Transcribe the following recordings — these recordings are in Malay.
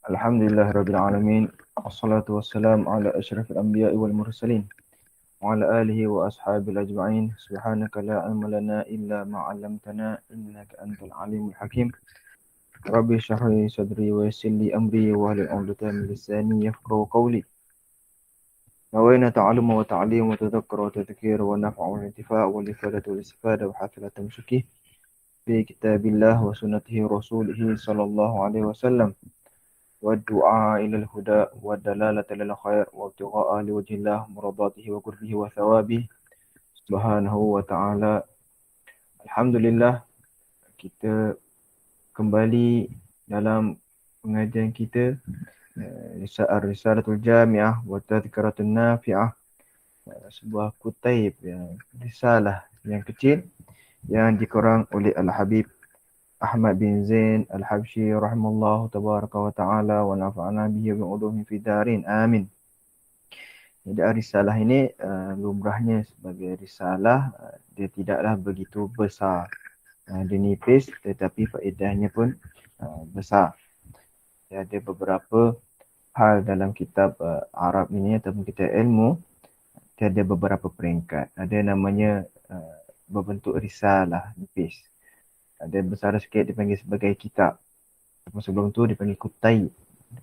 Alhamdulillah Rabbil Alamin. Wassalatu wassalamu ala ashrafil anbiya'i wal mursalin. Wa ala alihi wa ashabil ajma'in. Subhanaka la ilma lana illa ma'allamtana innaka antal alimul hakim. Rabbi shrah li sadri wa yassir li amri wa hlul 'uqdatam min lisani yafqahu qawli. نوينا تعلم وتعليم وتذكر وتذكير ونفع وانتفاع والإفادة والاستفادة وحافلة تمسكه في كتاب الله وسنته رسوله صلى الله عليه وسلم والدعاء إلى الهدى والدلالة إلى الخير وابتغاء لوجه الله مرضاته وقربه وثوابه subhanahu wa ta'ala. Alhamdulillah, kita kembali dalam pengajian kita Risalatul Jami'ah wa Tadhkiratun Nafi'ah, sebuah kutaib risalah yang kecil yang dikarang oleh Al-Habib Ahmad bin Zain Al-Habsyi rahimahullah tabaraka wa ta'ala wa nafa'ana bihi wa ulumihi fi darin. Amin. Jadi risalah ini lumrahnya sebagai risalah, dia tidaklah begitu besar. Dia nipis tetapi faedahnya pun besar. Dia ada beberapa hal dalam kitab Arab ini ataupun kitab ilmu, dia ada beberapa peringkat. Ada namanya berbentuk risalah nipis. Ada besar sikit dipanggil sebagai kitab. Sebelum tu dipanggil kutai,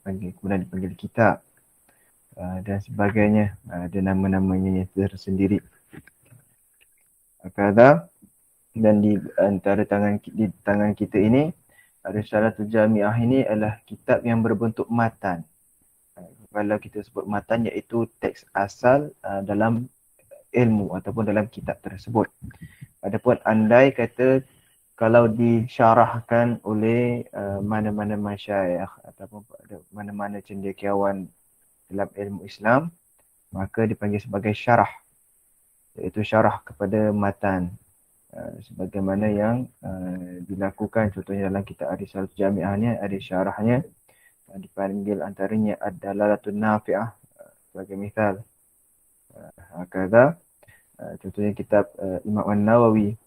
kemudian dipanggil kitab dan sebagainya. Ada nama-namanya yang tersendiri. Kadang dan di antara di tangan kita ini, Risalatul Jami'ah ini adalah kitab yang berbentuk matan. Kalau kita sebut matan, iaitu teks asal dalam ilmu ataupun dalam kitab tersebut. Adapun andai kata kalau disyarahkan oleh mana-mana masyayikh ataupun mana-mana cendekiawan dalam ilmu Islam, maka dipanggil sebagai syarah, iaitu syarah kepada matan, sebagaimana yang dilakukan contohnya dalam kitab Risalatul Jami'ah ni, ada syarahnya, dipanggil antaranya Ad-Dalalatun Nafi'ah sebagai misal. Hakadha contohnya kitab Imam An-Nawawi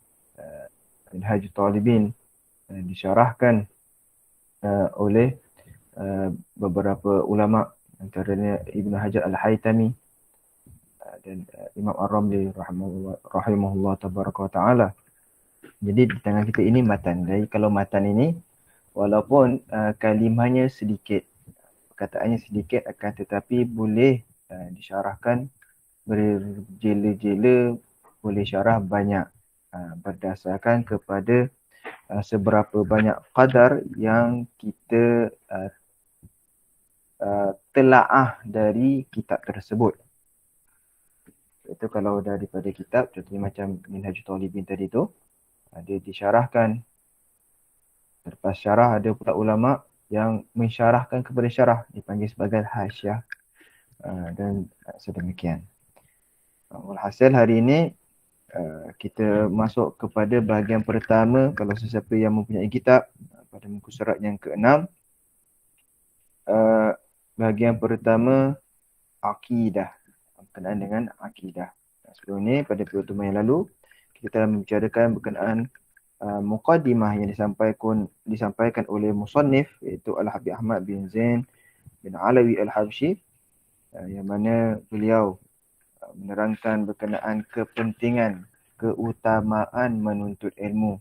Minhajut Talibin, disyarahkan oleh beberapa ulama, antaranya Ibn Hajar Al-Haytami dan Imam Ar-Ramli rahimahullah tabaraka wa ta'ala. Jadi di tangan kita ini matan. Jadi kalau matan ini, walaupun kalimahnya sedikit, perkataannya sedikit, akan tetapi boleh disyarahkan berjela-jela, boleh syarah banyak, berdasarkan kepada seberapa banyak qadar yang kita telaah dari kitab tersebut. Itu kalau daripada kitab, contohnya macam Minhajul Talibin tadi tu, dia disyarahkan. Lepas syarah, ada pula ulama yang mensyarahkan kepada syarah, dipanggil sebagai hasyiah, dan sedemikian. Walhasil hari ini kita masuk kepada bahagian pertama. Kalau sesiapa yang mempunyai kitab, pada muka surat yang ke-6, bahagian pertama akidah, berkenaan dengan akidah. Sebelum ni, pada pertemuan yang lalu, kita telah membicarakan berkenaan muqaddimah yang disampaikan oleh musannif, iaitu Al-Habib Ahmad bin Zain bin Alawi Al-Habsyi, yang mana beliau menerangkan berkenaan kepentingan, keutamaan menuntut ilmu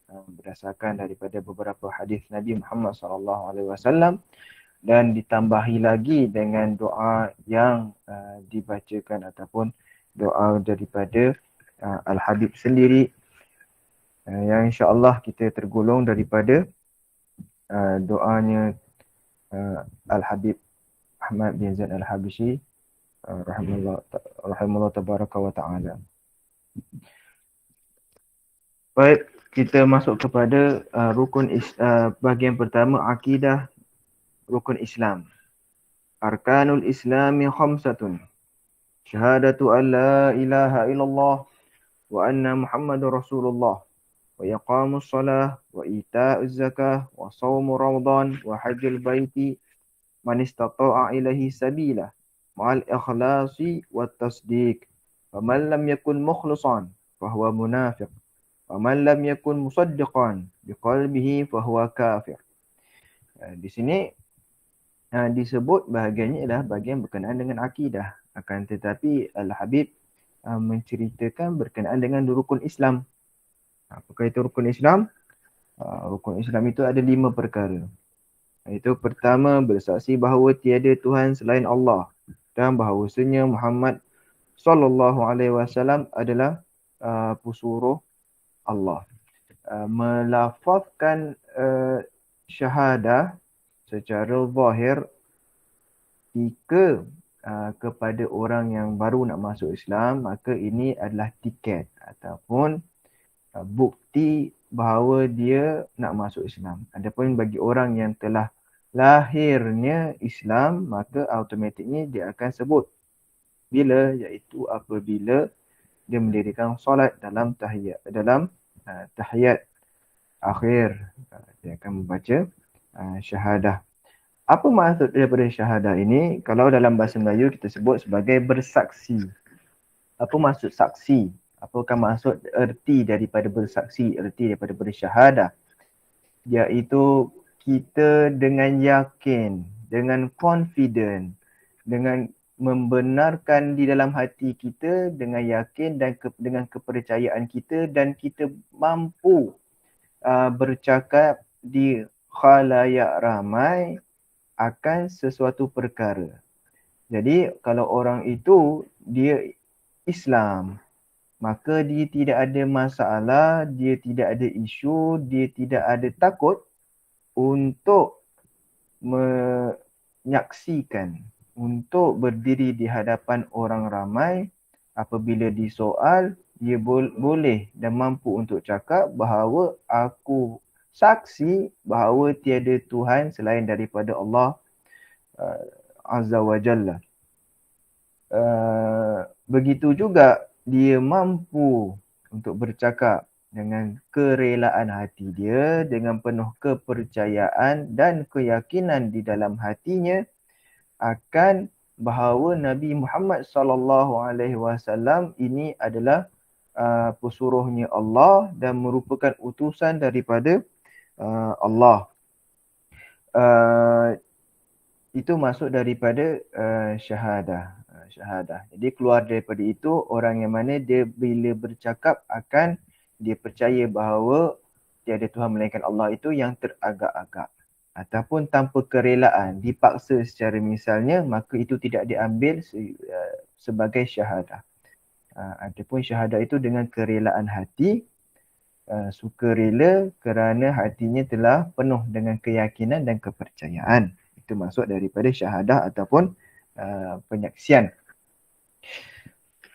berdasarkan daripada beberapa hadis Nabi Muhammad SAW, dan ditambahi lagi dengan doa yang dibacakan ataupun doa daripada Al-Habib sendiri, yang insya-Allah kita tergolong daripada doanya Al-Habib Ahmad bin Zain Al-Habsyi rahimahullah tabaraka wa ta'ala. Baik, kita masuk kepada bahagian pertama, akidah rukun Islam. Arkanul Islami khamsatun. Syahadatu an la ilaha illallah wa anna Muhammadur Rasulullah wa iqamus salah wa ita'uz zakah wa shaumu ramadan wa hajjul baiti man istata'a ilaihi sabila ma'al ikhlasi wat tasdiq. Faman lam yakun mukhlishan fahuwa munafiq. Faman lam yakun musaddiqan biqalbihi fahuwa kafir. Di sini disebut bahagiannya adalah bahagian berkenaan dengan akidah. Akan tetapi Al-Habib menceritakan berkenaan dengan rukun Islam. Apakah itu rukun Islam? Rukun Islam itu ada 5 perkara. Itu pertama, bersaksi bahawa tiada Tuhan selain Allah dan bahawasanya Muhammad sallallahu alaihi wasallam adalah pesuruh Allah. Melafazkan syahadah secara zahir jika kepada orang yang baru nak masuk Islam, maka ini adalah tiket ataupun bukti bahawa dia nak masuk Islam. Adapun bagi orang yang telah lahirnya Islam, maka automatiknya dia akan sebut bila, iaitu apabila dia mendirikan solat dalam tahiyat akhir, dia akan membaca syahadah. Apa maksud daripada syahadah ini? Kalau dalam bahasa Melayu kita sebut sebagai bersaksi. Apa maksud saksi? Apakah maksud erti daripada bersaksi, erti daripada bersyahadah? Iaitu kita dengan yakin, dengan confident, dengan membenarkan di dalam hati kita dengan yakin dan dengan kepercayaan kita, dan kita mampu bercakap di khalayak ramai akan sesuatu perkara. Jadi kalau orang itu dia Islam, maka dia tidak ada masalah, dia tidak ada isu, dia tidak ada takut untuk menyaksikan, untuk berdiri di hadapan orang ramai. Apabila disoal, dia boleh dan mampu untuk cakap bahawa aku saksi bahawa tiada Tuhan selain daripada Allah Azza wa Jalla. Begitu juga dia mampu untuk bercakap dengan kerelaan hati dia, dengan penuh kepercayaan dan keyakinan di dalam hatinya akan bahawa Nabi Muhammad sallallahu alaihi wasallam ini adalah pesuruhnya Allah dan merupakan utusan daripada Allah. Itu masuk daripada syahadah. Jadi keluar daripada itu, orang yang mana dia bila bercakap akan dia percaya bahawa tiada Tuhan melainkan Allah itu yang teragak-agak ataupun tanpa kerelaan, dipaksa secara misalnya, maka itu tidak diambil sebagai syahadah. Ataupun syahadah itu dengan kerelaan hati, sukarela kerana hatinya telah penuh dengan keyakinan dan kepercayaan. Itu masuk daripada syahadah ataupun penyaksian.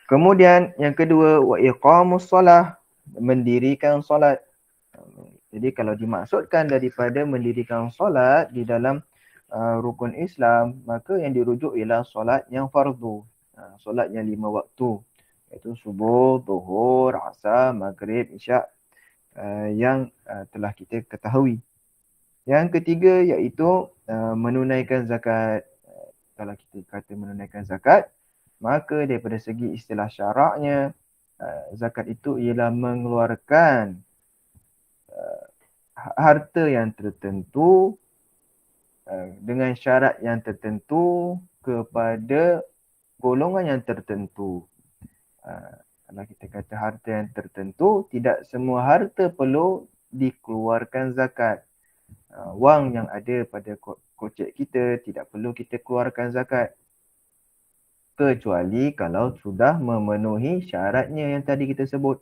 Kemudian yang kedua, wa iqamus solah, mendirikan solat. Jadi kalau dimaksudkan daripada mendirikan solat di dalam rukun Islam, maka yang dirujuk ialah solat yang fardu, solat yang 5 waktu, iaitu subuh, zuhur, asar, maghrib, isyak, yang telah kita ketahui. Yang ketiga iaitu menunaikan zakat. Kalau kita kata menunaikan zakat, maka daripada segi istilah syaraknya, zakat itu ialah mengeluarkan harta yang tertentu dengan syarat yang tertentu kepada golongan yang tertentu. Kalau kita kata harta yang tertentu, tidak semua harta perlu dikeluarkan zakat. Wang yang ada pada kocek kita tidak perlu kita keluarkan zakat, kecuali kalau sudah memenuhi syaratnya yang tadi kita sebut.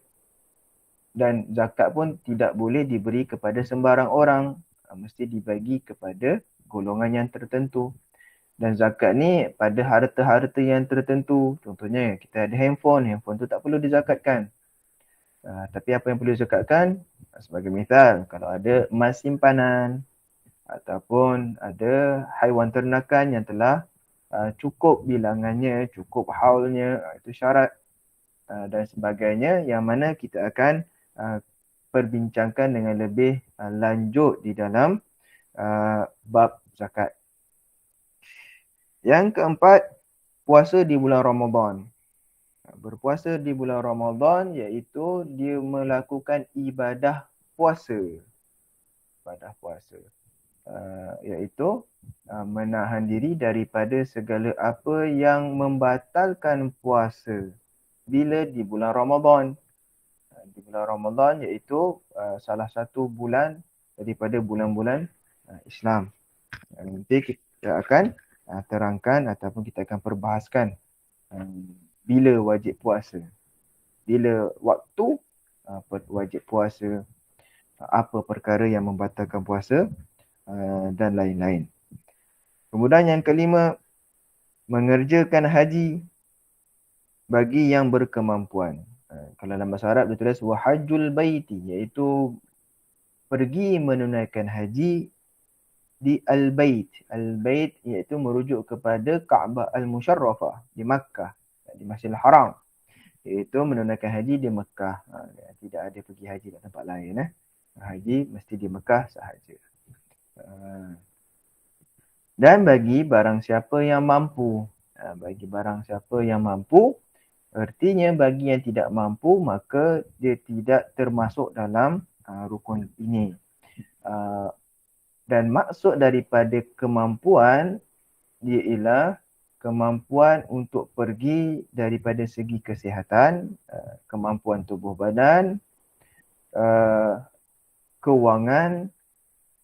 Dan zakat pun tidak boleh diberi kepada sembarang orang, mesti dibagi kepada golongan yang tertentu. Dan zakat ni pada harta-harta yang tertentu. Contohnya kita ada handphone tu tak perlu dizakatkan. Tapi apa yang perlu dizakatkan? Sebagai misal, kalau ada emas simpanan ataupun ada haiwan ternakan yang telah cukup bilangannya, cukup haulnya, itu syarat dan sebagainya, yang mana kita akan perbincangkan dengan lebih lanjut di dalam bab zakat. Yang keempat, puasa di bulan Ramadan. Berpuasa di bulan Ramadan iaitu dia melakukan ibadah puasa. Iaitu menahan diri daripada segala apa yang membatalkan puasa bila di bulan Ramadan. Di bulan Ramadan iaitu salah satu bulan daripada bulan-bulan Islam. Nanti kita akan terangkan ataupun kita akan perbahaskan bila wajib puasa, bila waktu wajib puasa, apa perkara yang membatalkan puasa dan lain-lain. Kemudian yang kelima, mengerjakan haji bagi yang berkemampuan. Kalau dalam bahasa Arab dia tulis wahajjul baiti, iaitu pergi menunaikan haji di al-bait. Al-bait iaitu merujuk kepada Kaabah al-Musharrafah di Makkah, di Masjidil Haram. Iaitu menunaikan haji di Mekah. Tidak ada pergi haji di tempat lain. Haji mesti di Mekah sahaja. Dan bagi barang siapa yang mampu. Bagi barang siapa yang mampu, artinya bagi yang tidak mampu, maka dia tidak termasuk dalam rukun ini. Dan maksud daripada kemampuan dia ialah kemampuan untuk pergi daripada segi kesihatan, kemampuan tubuh badan, kewangan,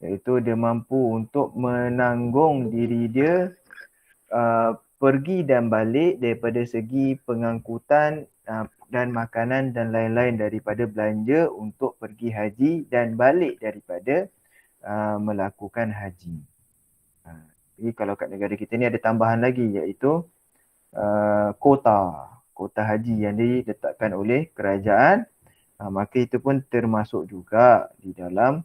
iaitu dia mampu untuk menanggung diri dia pergi dan balik daripada segi pengangkutan dan makanan dan lain-lain daripada belanja untuk pergi haji dan balik daripada melakukan haji. Jadi kalau kat negara kita ni ada tambahan lagi iaitu kota haji yang diletakkan oleh kerajaan, maka itu pun termasuk juga di dalam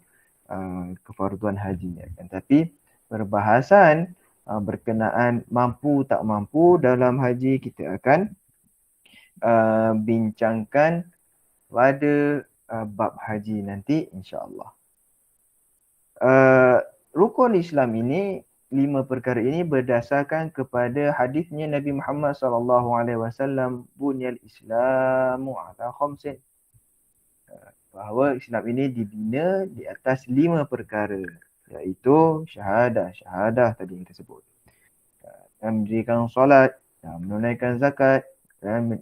kefarduan haji. Tapi perbahasan berkenaan mampu tak mampu dalam haji kita akan bincangkan pada bab haji nanti insya-Allah. Rukun Islam ini, 5 perkara ini berdasarkan kepada hadisnya Nabi Muhammad SAW, bunyal Islamu ala khamsin, bahawa Islam ini dibina di atas 5 perkara, iaitu syahadah tadi yang tersebut, mendirikan solat, menunaikan zakat, dan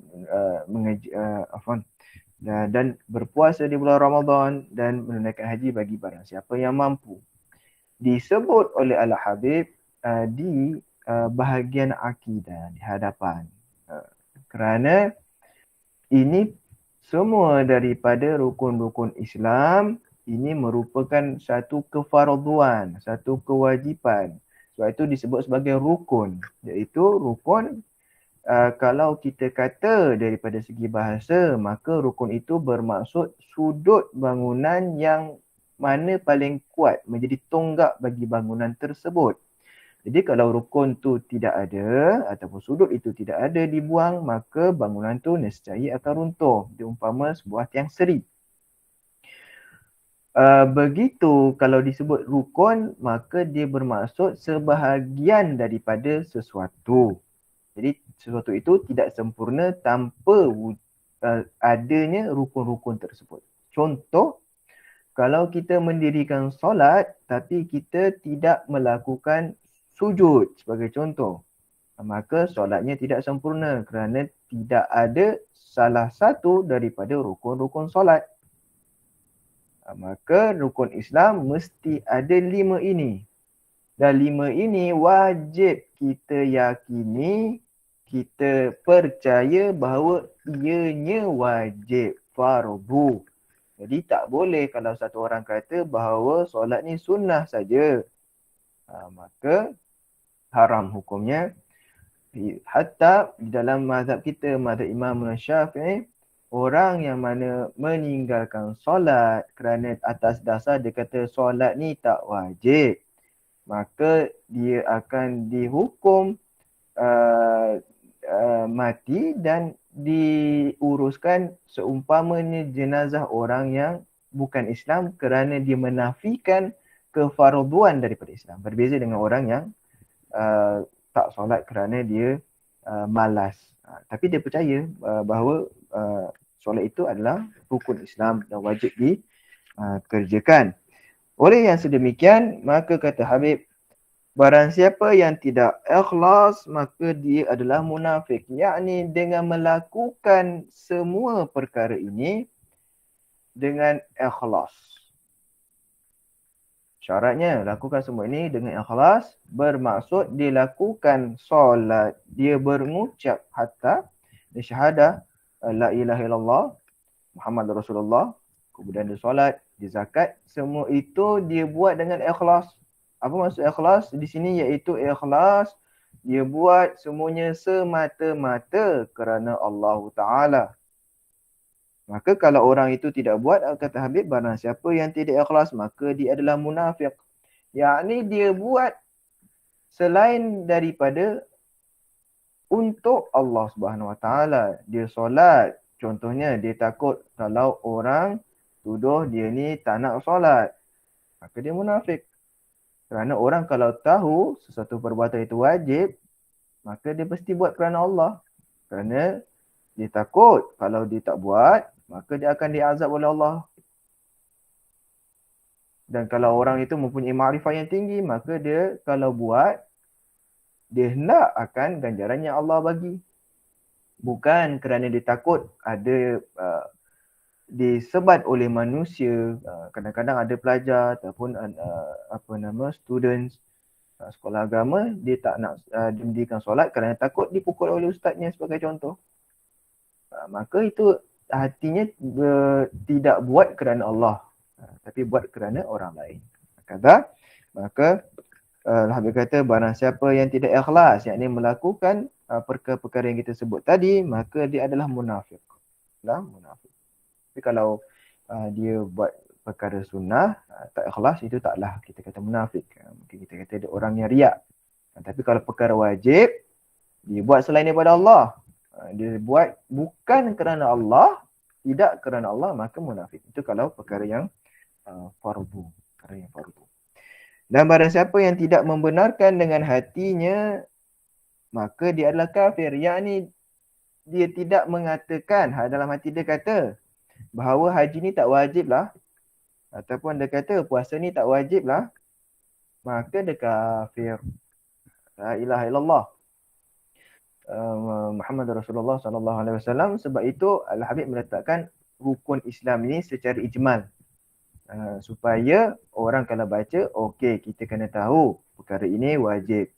dan berpuasa di bulan Ramadan, dan menunaikan haji bagi barang siapa yang mampu. Disebut oleh Al-Habib di bahagian akidah di hadapan, kerana ini semua daripada rukun-rukun Islam ini merupakan satu kefarduan, satu kewajipan. Sebab itu disebut sebagai rukun, iaitu rukun. Kalau kita kata daripada segi bahasa, maka rukun itu bermaksud sudut bangunan yang mana paling kuat, menjadi tonggak bagi bangunan tersebut. Jadi kalau rukun tu tidak ada ataupun sudut itu tidak ada dibuang, maka bangunan tu nescaya akan runtuh. Dia umpama sebuah tiang seri. Begitu kalau disebut rukun, maka dia bermaksud sebahagian daripada sesuatu. Jadi sesuatu itu tidak sempurna tanpa adanya rukun-rukun tersebut. Contoh, kalau kita mendirikan solat tapi kita tidak melakukan sujud sebagai contoh, maka solatnya tidak sempurna kerana tidak ada salah satu daripada rukun-rukun solat. Maka rukun Islam mesti ada 5 ini. Dan 5 ini wajib kita yakini, kita percaya bahawa ianya wajib, fardu. Jadi tak boleh kalau satu orang kata bahawa solat ni sunnah saja, maka haram hukumnya. Hatta di dalam mazhab kita, mazhab Imam Syafi'i, orang yang mana meninggalkan solat kerana atas dasar dia kata solat ni tak wajib, maka dia akan dihukum mati dan diuruskan seumpamanya jenazah orang yang bukan Islam kerana dia menafikan kefarduan daripada Islam. Berbeza dengan orang yang tak solat kerana dia malas. Tapi dia percaya bahawa solat itu adalah rukun Islam dan wajib dikerjakan. Oleh yang sedemikian, maka kata Habib, Barang siapa yang tidak ikhlas, maka dia adalah munafik. Yakni dengan melakukan semua perkara ini dengan ikhlas. Syaratnya lakukan semua ini dengan ikhlas, bermaksud dilakukan solat, dia berucap hatta syahadah la ilaha illallah Muhammad Rasulullah, kemudian dia solat, dia zakat, semua itu dia buat dengan ikhlas. Apa maksud ikhlas di sini? Iaitu ikhlas dia buat semuanya semata-mata kerana Allah Ta'ala. Maka kalau orang itu tidak buat, kata Habib, barang siapa yang tidak ikhlas, maka dia adalah munafik. Yakni dia buat selain daripada untuk Allah Subhanahu Wa Taala. Dia solat, contohnya dia takut kalau orang tuduh dia ni tak nak solat, maka dia munafik. Kerana orang kalau tahu sesuatu perbuatan itu wajib, maka dia mesti buat kerana Allah. Kerana dia takut kalau dia tak buat, maka dia akan diazab oleh Allah. Dan kalau orang itu mempunyai makrifat yang tinggi, maka dia kalau buat, dia hendak akan ganjaran yang Allah bagi. Bukan kerana dia takut ada disebat oleh manusia. Kadang-kadang ada pelajar ataupun students sekolah agama, dia tak nak didirikan solat kerana takut dipukul oleh ustaznya sebagai contoh. Maka itu hatinya tidak buat kerana Allah, tapi buat kerana orang lain. Maka Habib kata barang siapa yang tidak ikhlas, yakni melakukan perkara-perkara yang kita sebut tadi, maka dia adalah munafik. Munafik. Tapi kalau dia buat perkara sunnah, tak ikhlas, itu taklah kita kata munafik. Mungkin kita kata ada orang yang riak. Tapi kalau perkara wajib, dia buat selain daripada Allah, dia buat bukan kerana Allah, tidak kerana Allah, maka munafik. Itu kalau perkara yang fardu. Perkara yang fardu. Dan barang siapa yang tidak membenarkan dengan hatinya, maka dia adalah kafir. Yakni dia tidak mengatakan, dalam hati dia kata bahawa haji ni tak wajib lah, ataupun dia kata puasa ni tak wajib lah, maka dia kafir. La ilaha illallah Muhammad Rasulullah sallallahu alaihi wasallam. Sebab itu Al-Habib meletakkan rukun Islam ini secara ijmal, supaya orang kalau baca, okey, kita kena tahu perkara ini wajib.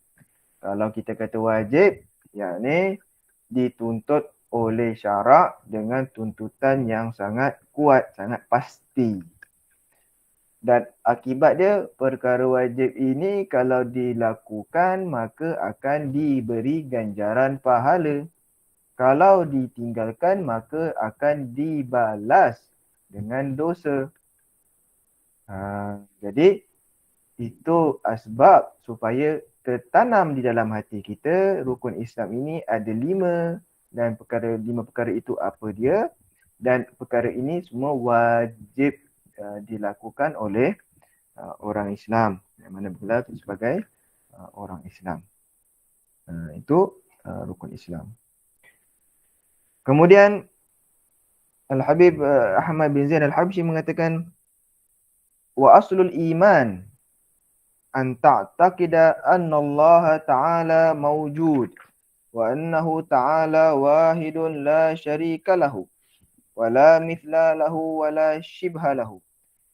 Kalau kita kata wajib, yakni dituntut oleh syarak dengan tuntutan yang sangat kuat, sangat pasti. Dan akibat dia, perkara wajib ini kalau dilakukan, maka akan diberi ganjaran pahala. Kalau ditinggalkan, maka akan dibalas dengan dosa. Jadi itu asbab supaya tertanam di dalam hati kita rukun Islam ini ada 5, dan 5 perkara itu apa dia, dan perkara ini semua wajib dilakukan oleh orang Islam, yang mana pula sebagai orang Islam. Itu rukun Islam. Kemudian Al-Habib Ahmad bin Zain Al-Habsyi mengatakan, wa aslul iman an ta'taqida anna Allah Ta'ala mawjud wa annahu Ta'ala wahidun la syarika lahu wa la mithla lahu wa la shibha lahu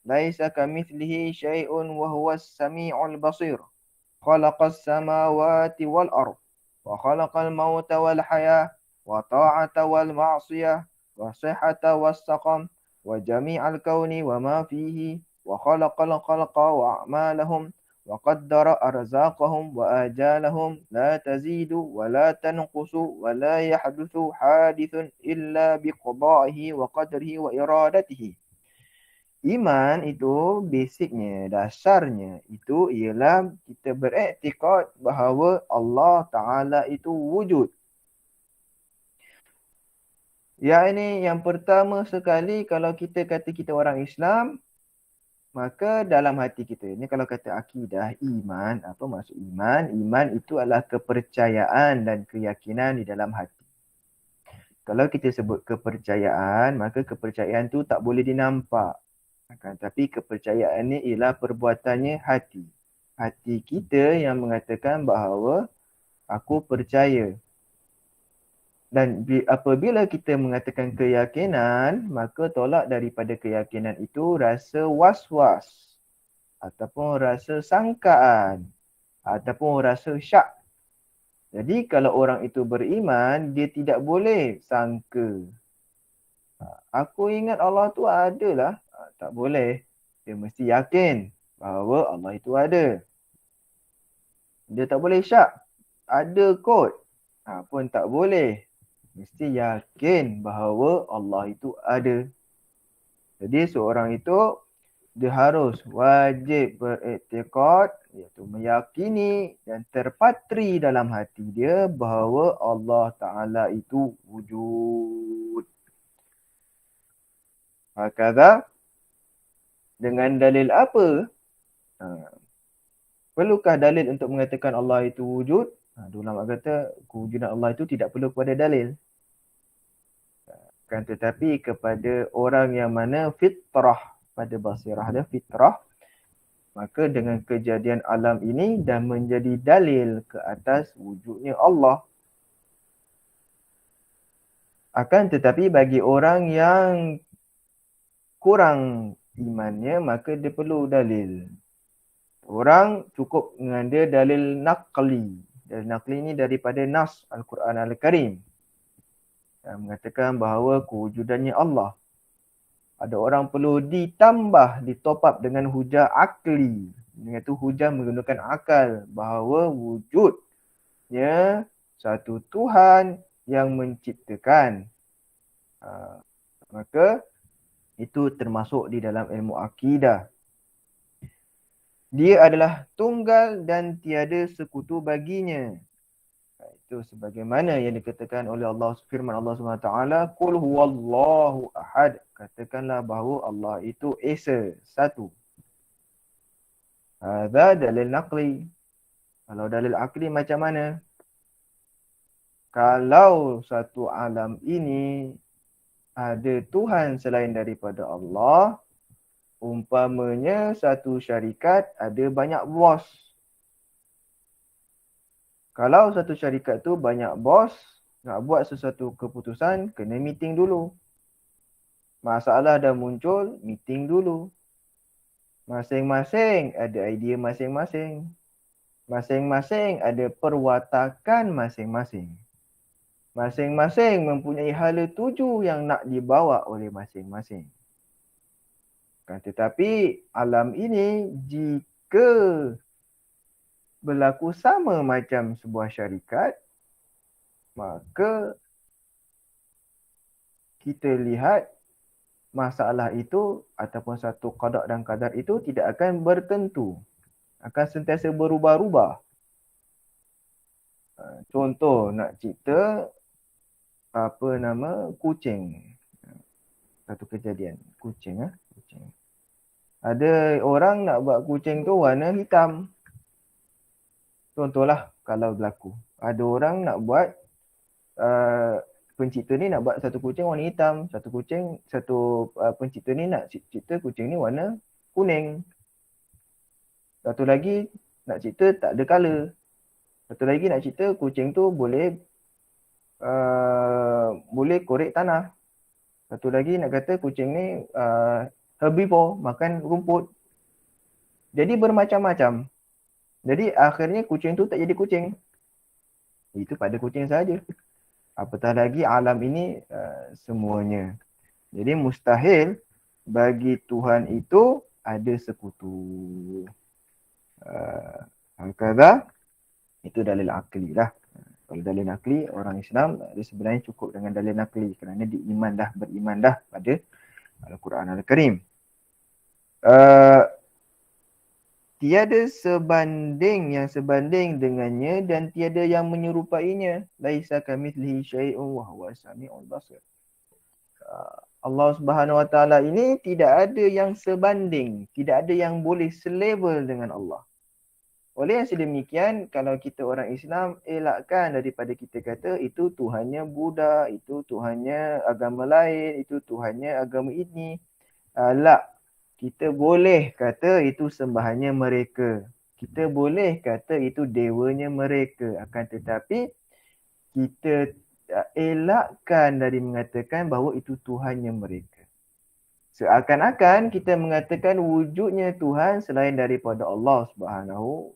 laisa kamithlihi syai'un wa huwa as-sami'ul basir khalaqas samawati wal ard wa khalaqal mauta wal hayah wa ta'ata wal ma'siyah wa sihhata was saqam wa jami'al kauni wa ma fihi wa khalaqal khalqa wa a'malahum wa qaddara arzaqahum wa ajalahum la tazidu wa la tanqusu wa la yahduthu hadithun illa biqada'ihi wa qadrihi wa iradatihi. Iman itu basicnya, dasarnya itu ialah kita beriktikad bahawa Allah Ta'ala itu wujud. Yang pertama sekali, kalau kita kata kita orang Islam, maka dalam hati kita, ini kalau kata akidah, iman, apa maksud iman? Iman itu adalah kepercayaan dan keyakinan di dalam hati. Kalau kita sebut kepercayaan, maka kepercayaan tu tak boleh dinampak. Tapi kepercayaan ni ialah perbuatannya hati. hati kita yang mengatakan bahawa aku percaya. Dan apabila kita mengatakan keyakinan, maka tolak daripada keyakinan itu rasa was-was ataupun rasa sangkaan ataupun rasa syak. Jadi kalau orang itu beriman, dia tidak boleh sangka. Aku ingat Allah tu ada lah. Tak boleh. Dia mesti yakin bahawa Allah itu ada. Dia tak boleh syak. Ada kot. Pun tak boleh. Mesti yakin bahawa Allah itu ada. Jadi seorang itu dia harus wajib beriktikad, iaitu meyakini dan terpatri dalam hati dia bahawa Allah Ta'ala itu wujud. Hakadha, dengan dalil apa? Perlukah dalil untuk mengatakan Allah itu wujud? Ulama kata kewujudan Allah itu tidak perlu kepada dalil. Kan tetapi kepada orang yang mana fitrah, pada basirah dia fitrah, maka dengan kejadian alam ini dah menjadi dalil ke atas wujudnya Allah. Akan tetapi bagi orang yang kurang imannya, maka dia perlu dalil. Orang cukup dengan dia dalil naqli. Dalil naqli ini daripada Nas Al-Quran Al-Karim yang mengatakan bahawa kewujudannya Allah. Ada orang perlu ditambah, ditop up dengan hujah akli. Dengan itu hujah menggunakan akal bahawa wujudnya satu Tuhan yang menciptakan. Maka itu termasuk di dalam ilmu akidah. Dia adalah tunggal dan tiada sekutu baginya. Itu sebagaimana yang dikatakan oleh Allah, firman Allah SWT, Qul huwallahu ahad. Katakanlah bahawa Allah itu esa, satu. Hadha dalil naqli. Kalau dalil akli macam mana? Kalau satu alam ini ada Tuhan selain daripada Allah, umpamanya satu syarikat ada banyak bos. Kalau satu syarikat tu banyak bos, nak buat sesuatu keputusan, kena meeting dulu. Masalah dah muncul, meeting dulu. Masing-masing ada idea masing-masing. Masing-masing ada perwatakan masing-masing. Masing-masing mempunyai hala tuju yang nak dibawa oleh masing-masing. Tetapi alam ini jika berlaku sama macam sebuah syarikat, maka kita lihat masalah itu ataupun satu qada dan qadar itu tidak akan bertentu. Akan sentiasa berubah-ubah. Contoh nak cipta kucing. Satu kejadian. Kucing. Ada orang nak buat kucing tu warna hitam. Contohlah kalau berlaku. Ada orang nak buat pencipta ni nak buat satu kucing warna hitam, pencipta ni nak cipta kucing ni warna kuning. Satu lagi nak cipta tak ada color. Satu lagi nak cipta kucing tu boleh korek tanah. Satu lagi nak kata kucing ni herbivore, makan rumput. Jadi bermacam-macam. Jadi akhirnya kucing tu tak jadi kucing. Itu pada kucing saja. Apatah lagi alam ini semuanya. Jadi mustahil bagi Tuhan itu ada sekutu. Hakadha, itu dalil akli lah. Kalau dalil akli, orang Islam dia sebenarnya cukup dengan dalil akli kerana beriman dah pada Al-Quran Al-Karim. Tiada sebanding yang sebanding dengannya dan tiada yang menyerupainya. Laisa kamitslihi syai'un wa huwas samiul basir. Allah Subhanahu Wa Taala ini tidak ada yang sebanding, tidak ada yang boleh selevel dengan Allah. Oleh yang sedemikian, kalau kita orang Islam elakkan daripada kita kata itu Tuhannya Buddha, itu Tuhannya agama lain, itu Tuhannya agama ini. Kita boleh kata itu sembahannya mereka. Kita boleh kata itu dewanya mereka, akan tetapi kita elakkan dari mengatakan bahawa itu Tuhannya mereka. Seakan-akan kita mengatakan wujudnya Tuhan selain daripada Allah Subhanahu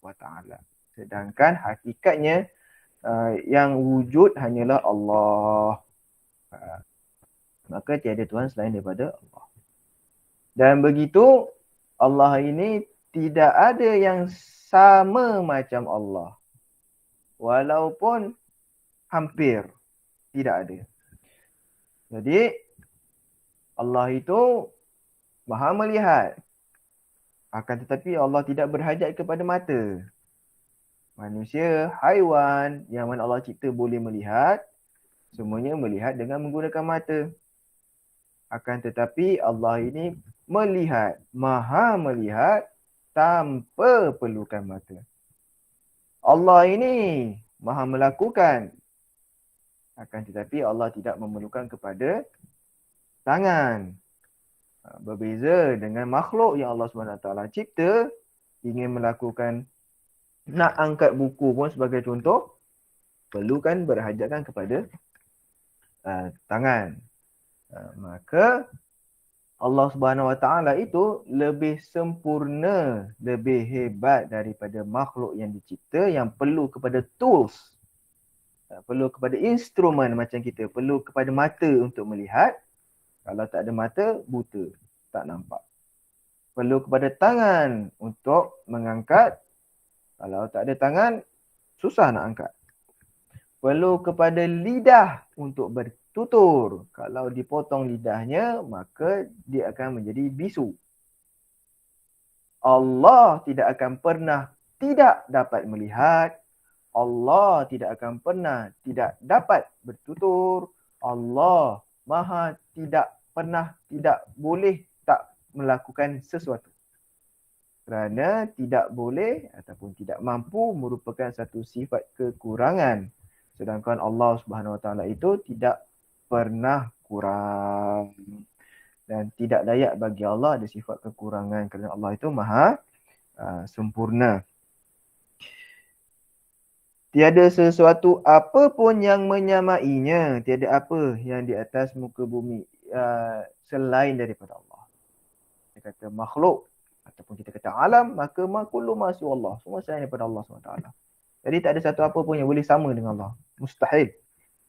wa taala. Sedangkan hakikatnya yang wujud hanyalah Allah. Maka tiada Tuhan selain daripada Allah. Dan begitu Allah ini tidak ada yang sama macam Allah. Walaupun hampir tidak ada. Jadi Allah itu Maha melihat. Akan tetapi Allah tidak berhajat kepada mata. Manusia, haiwan yang mana Allah cipta boleh melihat, semuanya melihat dengan menggunakan mata. Akan tetapi Allah ini melihat, Maha melihat tanpa perlukan mata. Allah ini Maha melakukan. Akan tetapi Allah tidak memerlukan kepada tangan. Berbeza dengan makhluk yang Allah SWT cipta, ingin melakukan, nak angkat buku pun sebagai contoh, perlukan berhajatkan kepada tangan. Maka Allah SWT itu lebih sempurna, lebih hebat daripada makhluk yang dicipta yang perlu kepada tools, perlu kepada instrumen macam kita, perlu kepada mata untuk melihat. Kalau tak ada mata, buta, tak nampak. Perlu kepada tangan untuk mengangkat. Kalau tak ada tangan, susah nak angkat. Perlu kepada lidah untuk bertutur. Kalau dipotong lidahnya, maka dia akan menjadi bisu. Allah tidak akan pernah tidak dapat melihat. Allah tidak akan pernah tidak dapat bertutur. Allah Maha tidak pernah tidak boleh tak melakukan sesuatu. Kerana tidak boleh ataupun tidak mampu merupakan satu sifat kekurangan. Sedangkan Allah Subhanahu Wa Taala itu tidak pernah kurang. Dan tidak layak bagi Allah ada sifat kekurangan kerana Allah itu Maha sempurna. Tiada sesuatu apa pun yang menyamainya. Tiada apa yang di atas muka bumi selain daripada Allah. Kita kata makhluk ataupun kita kata alam, maka kullu ma siwa Allah. Semua selain daripada Allah SWT. Jadi tak ada satu apa pun yang boleh sama dengan Allah. Mustahil.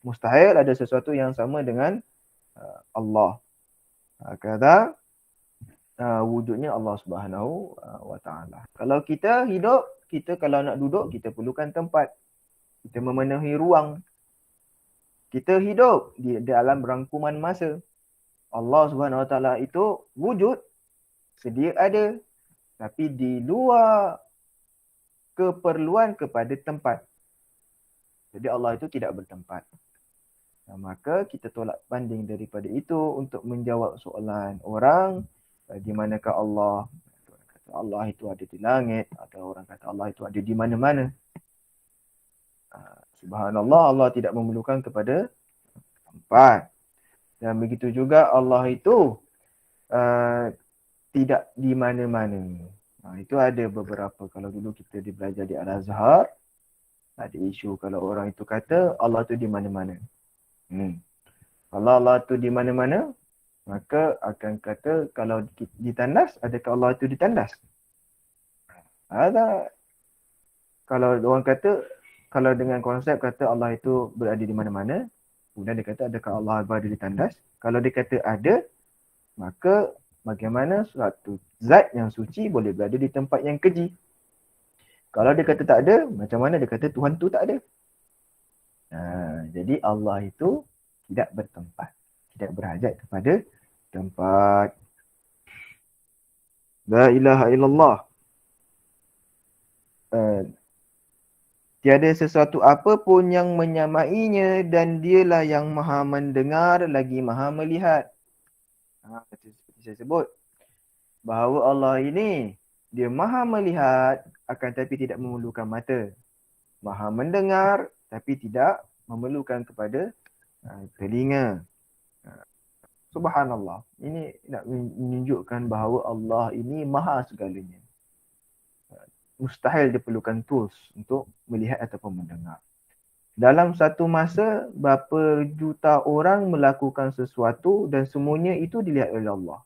Mustahil ada sesuatu yang sama dengan Allah. Kata wujudnya Allah Subhanahu wa taala. Kalau kita hidup, kita kalau nak duduk, kita perlukan tempat. Kita memenuhi ruang. Kita hidup di dalam rangkuman masa. Allah Subhanahu Wa Taala itu wujud, sedia ada, tapi di luar keperluan kepada tempat. Jadi Allah itu tidak bertempat. Maka kita tolak banding daripada itu untuk menjawab soalan orang, di manakah Allah? Orang kata Allah itu ada di langit, atau orang kata Allah itu ada di mana-mana. Subhanallah, Allah tidak memerlukan kepada tempat. Dan begitu juga Allah itu tidak di mana-mana. Itu ada beberapa. Kalau dulu kita belajar di Al-Azhar, ada isu kalau orang itu kata Allah itu di mana-mana. Kalau Allah itu di mana-mana, maka akan kata kalau ditandas, adakah Allah itu ditandas? Ada. Kalau orang kata, kalau dengan konsep kata Allah itu berada di mana-mana, kemudian dia kata adakah Allah berada di tandas? Kalau dia kata ada, maka bagaimana suatu zat yang suci boleh berada di tempat yang keji? Kalau dia kata tak ada, macam mana dia kata Tuhan tu tak ada? Jadi Allah itu tidak bertempat, tidak berhajat kepada tempat. La ilaha illallah. Tiada sesuatu apa pun yang menyamainya dan dialah yang maha mendengar lagi maha melihat. Seperti saya sebut, bahawa Allah ini dia maha melihat akan tapi tidak memerlukan mata. Maha mendengar tapi tidak memerlukan kepada telinga. Subhanallah. Ini nak menunjukkan bahawa Allah ini maha segalanya. mustahil diperlukan tools untuk melihat ataupun mendengar. Dalam satu masa, berapa juta orang melakukan sesuatu dan semuanya itu dilihat oleh Allah.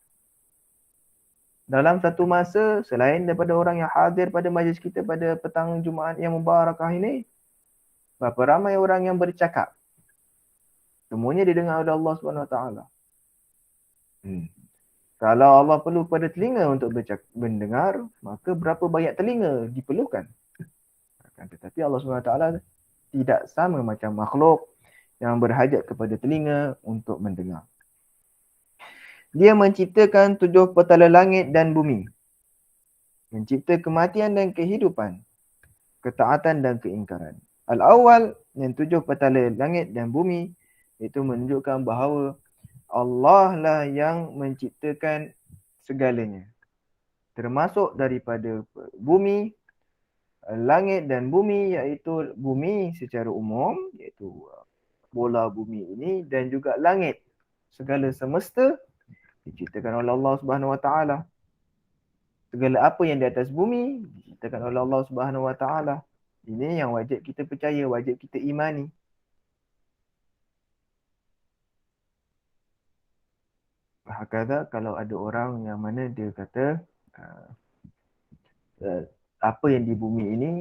Dalam satu masa, selain daripada orang yang hadir pada majlis kita pada petang Jumaat yang mubarakah ini, berapa ramai orang yang bercakap. Semuanya didengar oleh Allah SWT. Kalau Allah perlu pada telinga untuk mendengar, maka berapa banyak telinga diperlukan. Tetapi Allah SWT tidak sama macam makhluk yang berhajat kepada telinga untuk mendengar. Dia menciptakan 7 petala langit dan bumi. Mencipta kematian dan kehidupan. Ketaatan dan keingkaran. Al-awwal, yang 7 petala langit dan bumi, itu menunjukkan bahawa Allah lah yang menciptakan segalanya. Termasuk daripada bumi, langit dan bumi, iaitu bumi secara umum, iaitu bola bumi ini, dan juga langit. Segala semesta diciptakan oleh Allah Subhanahu Wa Taala. Segala apa yang di atas bumi diciptakan oleh Allah Subhanahu Wa Taala. Ini yang wajib kita percaya, wajib kita imani. Hakada, kalau ada orang yang mana dia kata apa yang di bumi ini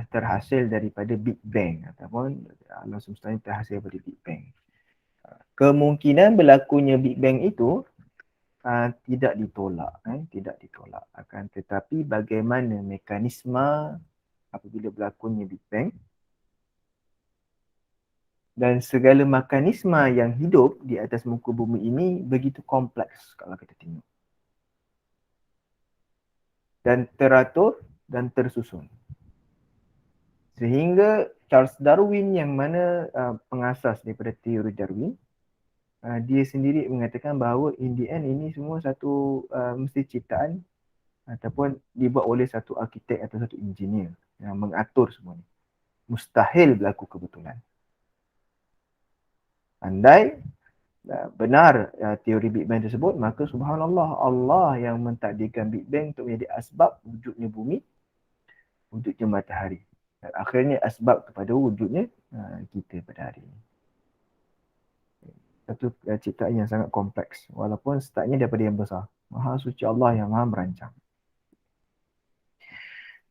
terhasil daripada Big Bang, ataupun alam semesta ini terhasil daripada Big Bang. Kemungkinan berlakunya Big Bang itu tidak ditolak, tidak ditolak. Akan tetapi bagaimana mekanisme apabila berlakunya Big Bang, dan segala mekanisme yang hidup di atas muka bumi ini begitu kompleks kalau kita tengok. Dan teratur dan tersusun. Sehingga Charles Darwin yang mana pengasas daripada teori Darwin, dia sendiri mengatakan bahawa in the end ini semua satu mesti ciptaan ataupun dibuat oleh satu arkitek atau satu engineer yang mengatur semua ni. Mustahil berlaku kebetulan. Andai benar teori Big Bang tersebut, maka subhanallah, Allah yang mentakdirkan Big Bang untuk menjadi asbab wujudnya bumi, wujudnya matahari. Dan akhirnya asbab kepada wujudnya kita pada hari ini. Satu ciptaan yang sangat kompleks, walaupun startnya daripada yang besar. Maha suci Allah yang maha merancang.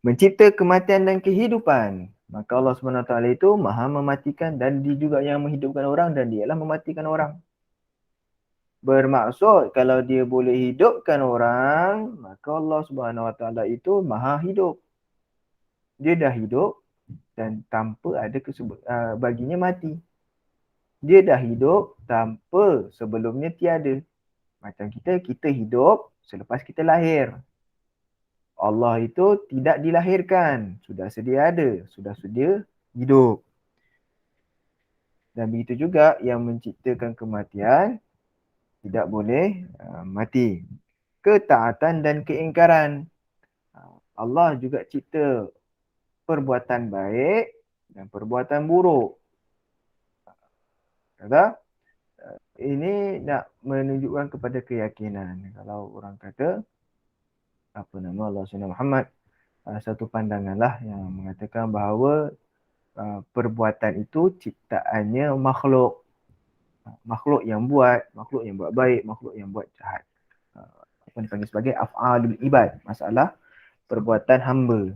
Mencipta kematian dan kehidupan. Maka Allah SWT itu maha mematikan dan dia juga yang menghidupkan orang dan dialah mematikan orang. Bermaksud kalau dia boleh hidupkan orang, maka Allah SWT itu maha hidup. Dia dah hidup dan tanpa ada baginya mati. Dia dah hidup tanpa sebelumnya tiada. Macam kita hidup selepas kita lahir. Allah itu tidak dilahirkan, sudah sedia ada, sudah sedia hidup. Dan begitu juga yang menciptakan kematian tidak boleh mati. Ketaatan dan keingkaran. Allah juga cipta perbuatan baik dan perbuatan buruk. Kata, ini nak menunjukkan kepada keyakinan. Kalau orang kata, apa nama Allah SWT Muhammad, satu pandangan lah yang mengatakan bahawa perbuatan itu ciptaannya makhluk. Makhluk yang buat baik, makhluk yang buat jahat. Apa dipanggil sebagai af'alul ibad, masalah perbuatan hamba.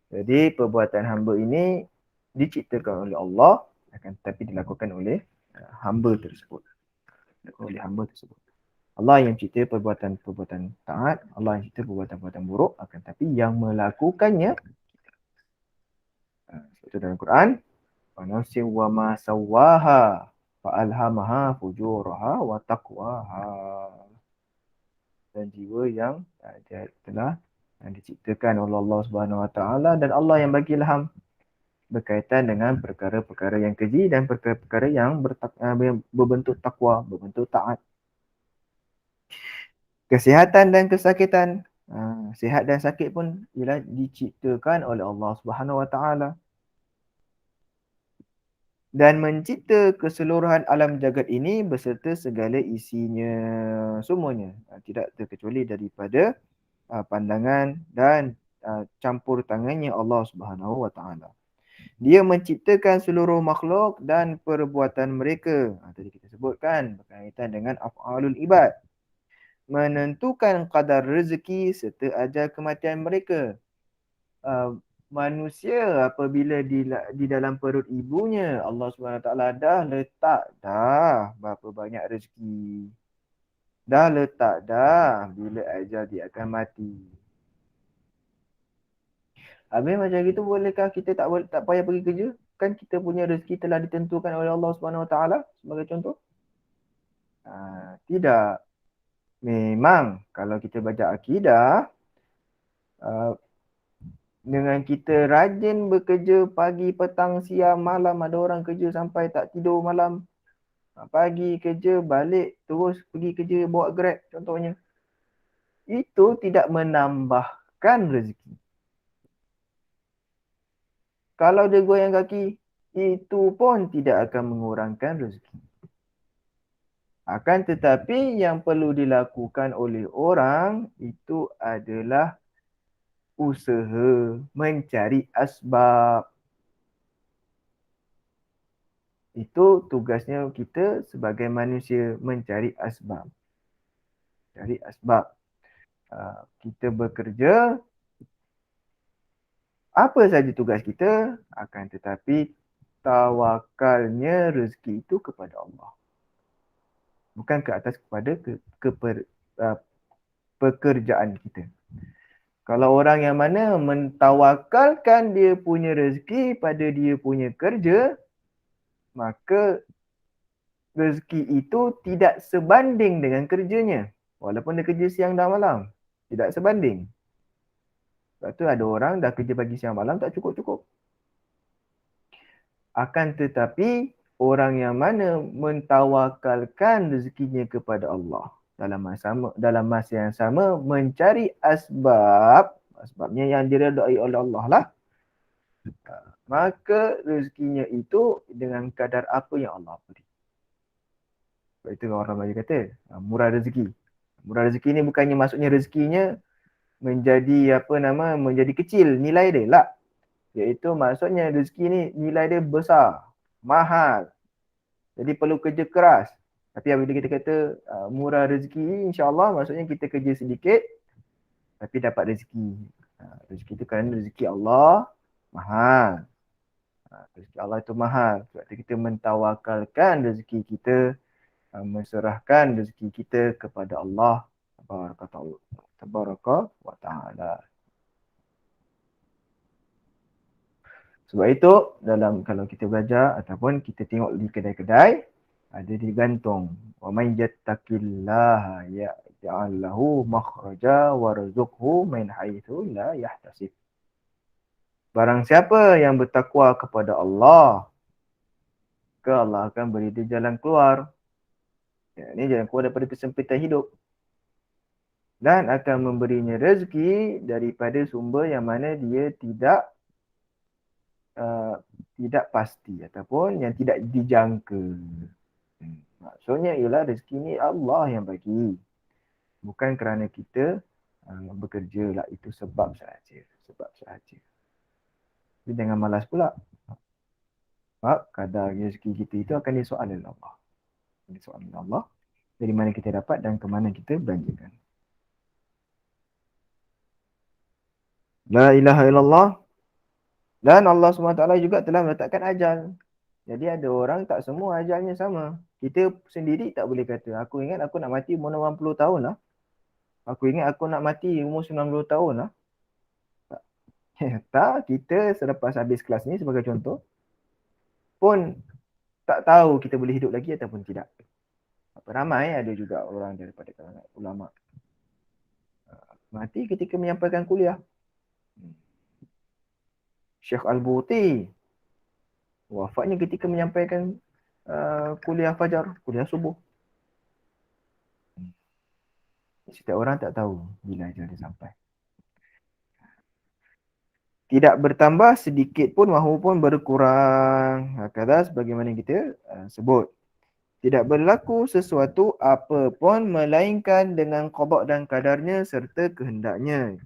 Jadi perbuatan hamba ini diciptakan oleh Allah, akan tetapi dilakukan oleh hamba tersebut. Allah yang cipta perbuatan-perbuatan taat, Allah yang cipta perbuatan-perbuatan buruk, akan tetapi yang melakukannya itu dalam Quran, wa nafsin wa ma sawwaha fa alhamaha fujuraha wa taqwaha. Dan jiwa yang dia telah diciptakan oleh Allah Subhanahu Wa Taala, dan Allah yang bagi ilham berkaitan dengan perkara-perkara yang keji dan perkara-perkara yang berbentuk takwa, berbentuk taat. Kesihatan dan kesakitan. Sihat dan sakit pun ialah diciptakan oleh Allah Subhanahu Wa Taala. Dan mencipta keseluruhan alam jagat ini beserta segala isinya, semuanya, tidak terkecuali daripada pandangan dan campur tangannya Allah Subhanahu wa taala. Dia menciptakan seluruh makhluk dan perbuatan mereka. Tadi kita sebutkan berkaitan dengan af'alul ibad. Menentukan kadar rezeki serta ajal kematian mereka. Manusia apabila di dalam perut ibunya, Allah SWT dah letak dah berapa banyak rezeki. Dah letak dah bila ajal dia akan mati. Habis macam gitu, bolehkah kita tak payah pergi kerja? Kan kita punya rezeki telah ditentukan oleh Allah SWT sebagai contoh. Tidak. Memang kalau kita baca akidah, dengan kita rajin bekerja pagi, petang, siang, malam, ada orang kerja sampai tak tidur malam, pagi kerja, balik, terus pergi kerja, bawa Grab contohnya. Itu tidak menambahkan rezeki. Kalau dia goyang kaki, itu pun tidak akan mengurangkan rezeki. Akan tetapi yang perlu dilakukan oleh orang itu adalah usaha mencari asbab. Itu tugasnya kita sebagai manusia, mencari asbab. Cari asbab. Kita bekerja, apa saja tugas kita, akan tetapi tawakalnya rezeki itu kepada Allah. Bukan ke atas kepada pekerjaan kita. Kalau orang yang mana mentawakalkan dia punya rezeki pada dia punya kerja, maka rezeki itu tidak sebanding dengan kerjanya. Walaupun dia kerja siang dan malam, tidak sebanding. Sebab tu ada orang dah kerja pagi siang malam tak cukup-cukup. Akan tetapi orang yang mana mentawakalkan rezekinya kepada Allah, dalam masa yang sama mencari asbabnya yang diredai oleh Allah lah, maka rezekinya itu dengan kadar apa yang Allah beri. Sebab itu orang Melayu kata murah rezeki. Murah rezeki ni bukannya maksudnya rezekinya menjadi menjadi kecil nilai dia lah. Iaitu maksudnya rezeki ni nilai dia besar, mahal. Jadi perlu kerja keras. Tapi apabila kita kata murah rezeki, insya-Allah maksudnya kita kerja sedikit tapi dapat rezeki. Rezeki itu kerana rezeki Allah mahal. Rezeki Allah itu mahal. Sebab itu kita mentawakalkan rezeki kita, menserahkan rezeki kita kepada Allah Tabaraka wa ta'ala. Sebab itu kalau kita belajar ataupun kita tengok di kedai-kedai, ada digantung wa man yattaqillaha yaj'al lahu makhraja warzuqhu min haitsu la yahtasib. Barang siapa yang bertakwa kepada Allah, maka Allah akan beri dia jalan keluar. Ini jalan keluar daripada kesempitan hidup. Dan akan memberinya rezeki daripada sumber yang mana dia tidak pasti ataupun yang tidak dijangka. Maksudnya ialah rezeki ni Allah yang bagi. Bukan kerana kita bekerja lah, itu sebab sahaja. Jadi jangan malas pula. Sebab kadar rezeki kita itu akan disoal oleh Allah. Dari mana kita dapat dan ke mana kita belanjakan. La ilaha illallah. Dan Allah SWT juga telah meletakkan ajal. Jadi ada orang tak semua ajalnya sama. Kita sendiri tak boleh kata, aku ingat aku nak mati umur 80 tahun lah. Aku ingat aku nak mati umur 90 tahun lah. Tak, kita selepas habis kelas ni sebagai contoh, pun tak tahu kita boleh hidup lagi ataupun tidak. Ramai ada juga orang daripada kalangan ulama mati ketika menyampaikan kuliah. Syekh Al-Buti wafatnya ketika menyampaikan kuliah fajar, kuliah subuh. Setiap orang tak tahu bila ajal dia sampai. Tidak bertambah sedikit pun mahupun berkurang. Kata sebagaimana kita sebut. Tidak berlaku sesuatu apapun melainkan dengan qada dan kadarnya serta kehendaknya.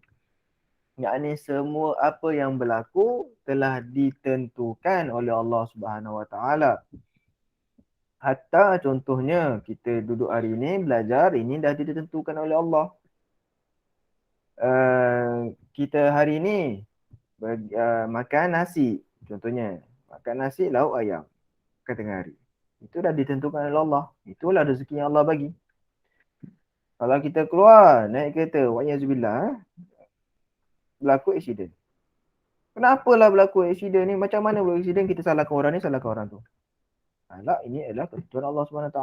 yakni semua apa yang berlaku telah ditentukan oleh Allah Subhanahu Wa Taala. Hatta contohnya kita duduk hari ini belajar, ini dah ditentukan oleh Allah. Kita hari ini makan nasi, contohnya makan nasi lauk ayam ke tengah hari, itu dah ditentukan oleh Allah. Itulah rezeki yang Allah bagi. Kalau kita keluar naik kereta, wa'yazubillah, berlaku aksiden. Kenapalah berlaku aksiden ni? Macam mana berlaku aksiden? Kita salahkan orang ni, salahkan orang tu. Tak, ini adalah ketentuan Allah SWT.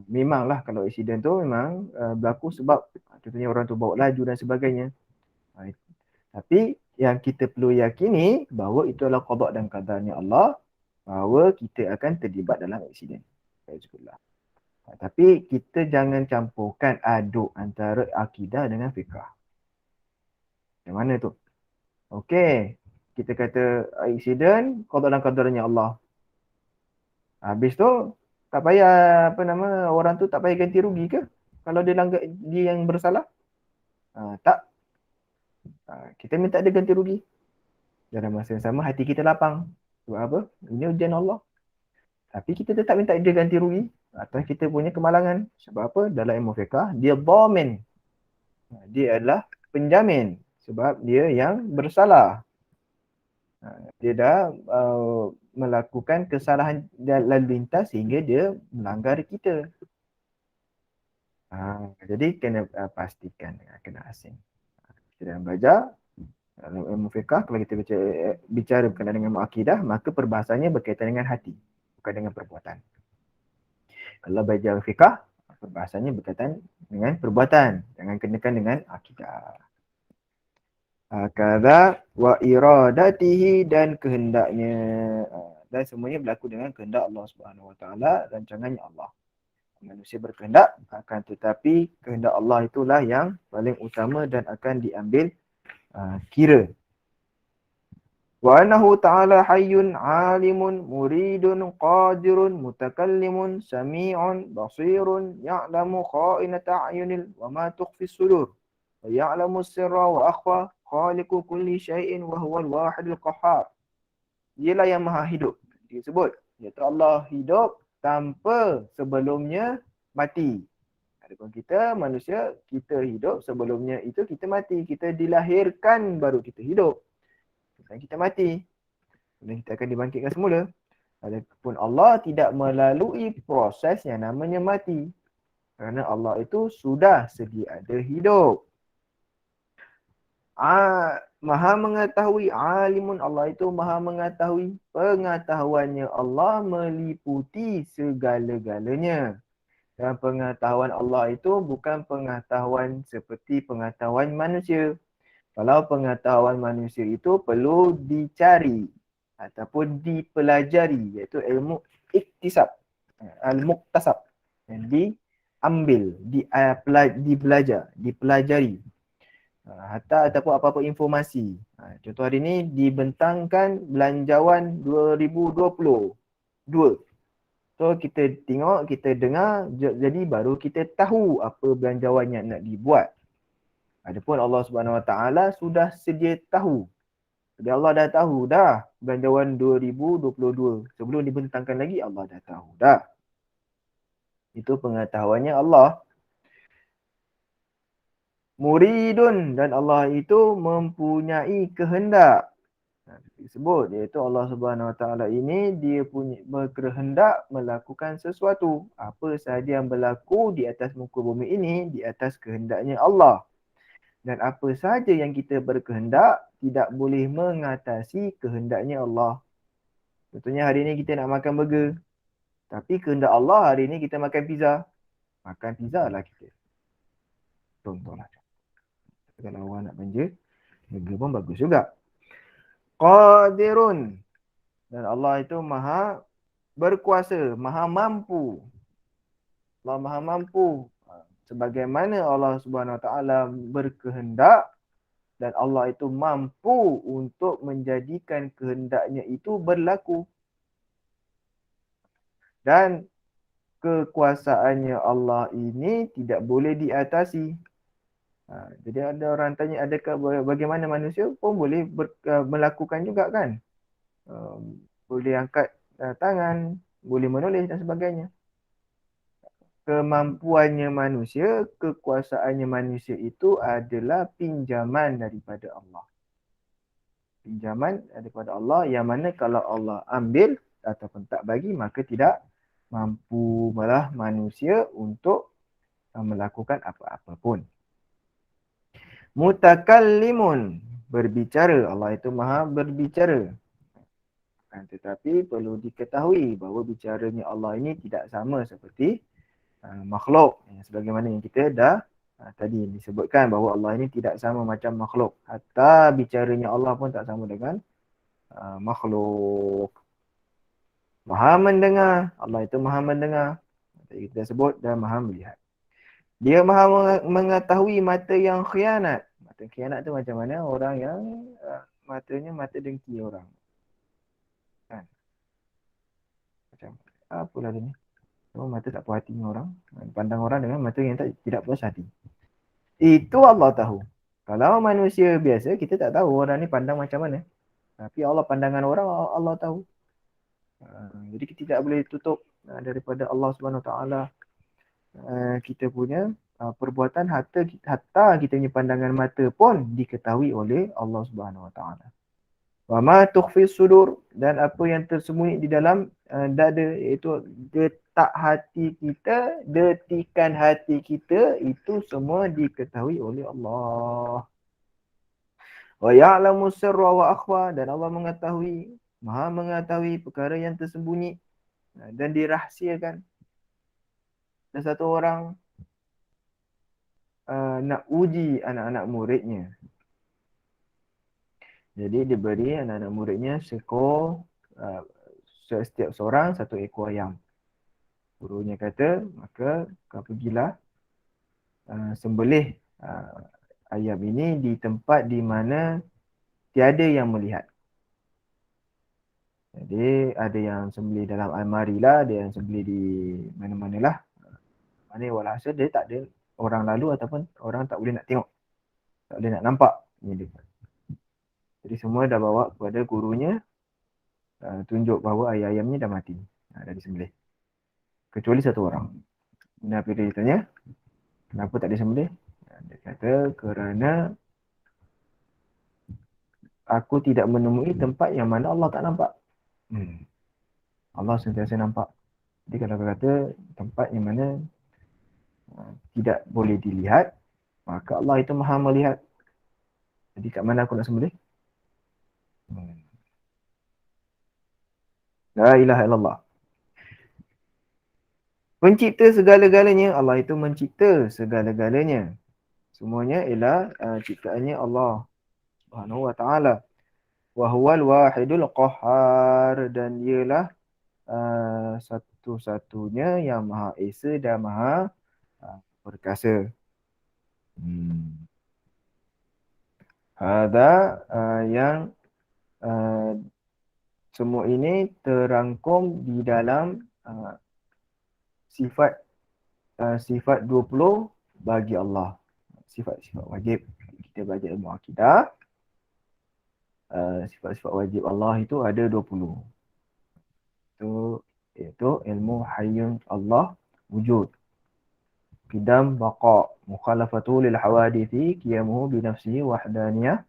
Memanglah kalau aksiden tu memang berlaku sebab contohnya orang tu bawa laju dan sebagainya. Tapi yang kita perlu yakini bahawa itu adalah qada dan qadarnya Allah, bahawa kita akan terlibat dalam aksiden. Tapi kita jangan campurkan aduk antara akidah dengan fiqah. Yang mana tu? Okey, kita kata aksiden qada dan qadarnya Allah. Habis tu tak payah orang tu tak payah ganti rugi ke kalau dia langgar, dia yang bersalah? Tak. Kita minta dia ganti rugi. Dalam masa yang sama hati kita lapang. Sebab apa? Ini ujian Allah. Tapi kita tetap minta dia ganti rugi atas kita punya kemalangan. Sebab apa? Dalam ilmu fiqah, dia dhamin. Dia adalah penjamin. Sebab dia yang bersalah. Dia dah melakukan kesalahan lalu lintas sehingga dia melanggar kita. Jadi kena pastikan, kena asing. Kita dalam belajar dalam ilmu fiqah, kalau kita bicara berkenaan dengan akidah, maka perbahasannya berkaitan dengan hati, bukan dengan perbuatan. Kalau belajar fiqah, perbahasannya berkaitan dengan perbuatan, jangan kenakan dengan akidah. Kada wa iradatihi, dan kehendaknya, dan semuanya berlaku dengan kehendak Allah Subhanahu Wa Taala, rancangannya Allah. Manusia berkehendak, akan tetapi kehendak Allah itulah yang paling utama dan akan diambil kira. Wa annahu ta'ala hayyun alimun muridun qadirun mutakallimun sami'un basirun ya'lamu kha'inata a'yunil wa ma tukhfis sudur wa ya'lamu sirra wa akhfa khaliqu kulli syai'in wa huwal wahidul qahhar. Dialah yang maha hidup. Disebut iaitu Allah hidup tanpa sebelumnya mati. Adapun kita manusia, kita hidup sebelumnya itu kita mati. Kita dilahirkan baru kita hidup. Dan kita mati. Dan kita akan dibangkitkan semula. Adapun Allah tidak melalui proses yang namanya mati. Kerana Allah itu sudah sedia ada hidup. Maha mengetahui, alimun, Allah itu maha mengetahui. Pengetahuannya Allah meliputi segala-galanya. Dan pengetahuan Allah itu bukan pengetahuan seperti pengetahuan manusia. Kalau pengetahuan manusia itu perlu dicari ataupun dipelajari, iaitu ilmu iktisab, al-muktasab, diambil, dibelajar, dipelajari. Hatta ataupun apa-apa informasi. Contoh hari ini dibentangkan belanjawan 2022. So kita tengok, kita dengar, jadi baru kita tahu apa belanjawan yang nak dibuat. Adapun Allah Subhanahu Wa Taala sudah sedia tahu. Jadi Allah dah tahu dah belanjawan 2022. Sebelum dibentangkan lagi Allah dah tahu dah. Itu pengetahuannya Allah. Muridun, dan Allah itu mempunyai kehendak. Disebut iaitu Allah Subhanahu Wa Taala ini dia punya berkehendak melakukan sesuatu. Apa sahaja yang berlaku di atas muka bumi ini di atas kehendaknya Allah. Dan apa sahaja yang kita berkehendak tidak boleh mengatasi kehendaknya Allah. Contohnya hari ini kita nak makan burger. Tapi kehendak Allah hari ini kita makan pizza. Makan pizza lah kita. Contohlah. Kalau orang nak belanja, burger pun bagus juga. Qadirun, dan Allah itu maha berkuasa, maha mampu. Allah maha mampu. Sebagaimana Allah Subhanahu Wa Taala berkehendak, dan Allah itu mampu untuk menjadikan kehendaknya itu berlaku. Dan kekuasaannya Allah ini tidak boleh diatasi. Jadi ada orang tanya, adakah bagaimana manusia pun boleh melakukan juga kan? Boleh angkat tangan, boleh menulis dan sebagainya. Kemampuannya manusia, kekuasaannya manusia itu adalah pinjaman daripada Allah. Pinjaman daripada Allah yang mana kalau Allah ambil ataupun tak bagi, maka tidak mampu malah manusia untuk melakukan apa-apa pun. Mutakallimun, berbicara. Allah itu maha berbicara. Tetapi perlu diketahui bahawa bicaranya Allah ini tidak sama seperti makhluk. Sebagaimana yang kita dah tadi disebutkan bahawa Allah ini tidak sama macam makhluk. Hatta bicaranya Allah pun tak sama dengan makhluk. Maha mendengar. Allah itu maha mendengar. Tadi kita sebut dan maha melihat. Dia maha mengetahui mata yang khianat. Mata khianat tu macam mana? Orang yang matanya mata dengki orang. Kan? Macam apalah dia ni? Mata tak puas hati dengan orang. Pandang orang dengan mata yang tidak puas hati. Itu Allah tahu. Kalau manusia biasa, kita tak tahu orang ni pandang macam mana. Tapi Allah, pandangan orang Allah tahu. Jadi kita tidak boleh tutup daripada Allah Subhanahu Wa Taala kita punya perbuatan, hatta kita punya pandangan mata pun diketahui oleh Allah Subhanahu Wa Taala. Wa ma tukhfi sudur, dan apa yang tersembunyi di dalam dada, iaitu detak hati kita, detikan hati kita, itu semua diketahui oleh Allah. Wa ya'lamu sirra wa akhfa, dan Allah mengetahui, maha mengetahui perkara yang tersembunyi dan dirahsiakan. Dan satu orang nak uji anak-anak muridnya. Jadi diberi anak-anak muridnya setiap seorang satu ekor ayam. Gurunya kata, maka kau pergilah sembelih ayam ini di tempat di mana tiada yang melihat. Jadi ada yang sembelih dalam almari lah, ada yang sembelih di mana-mana lah. Mana walhasil dia tak ada orang lalu ataupun orang tak boleh nak tengok. Tak boleh nak nampak. Jadi semua dah bawa kepada gurunya, tunjuk bahawa ayam-ayamnya dah mati. Dah disembelih. Kecuali satu orang. Nabi dia tanya, kenapa tak disembelih? Dia kata, kerana aku tidak menemui tempat yang mana Allah tak nampak. Allah sentiasa nampak. Jadi kalau kata tempat yang mana tidak boleh dilihat, maka Allah itu maha melihat. Jadi kat mana aku nak sembelih? La ilaha illallah. Pencipta segala-galanya, Allah itu mencipta segala-galanya. Semuanya ialah ciptaannya Allah Subhanahu wa taala. Wa huwal wahidul qahhar, dan dialah satu-satunya yang maha esa dan maha perkasa. Ada yang semua ini terangkum di dalam sifat 20 bagi Allah. Sifat-sifat wajib. Kita belajar ilmu akidah. Sifat-sifat wajib Allah itu ada 20. Iaitu ilmu hayyun Allah wujud. Qidam baqa, mukhalafatu lil hawadithi, qiyamuhu bi nafsihi wahdaniyah,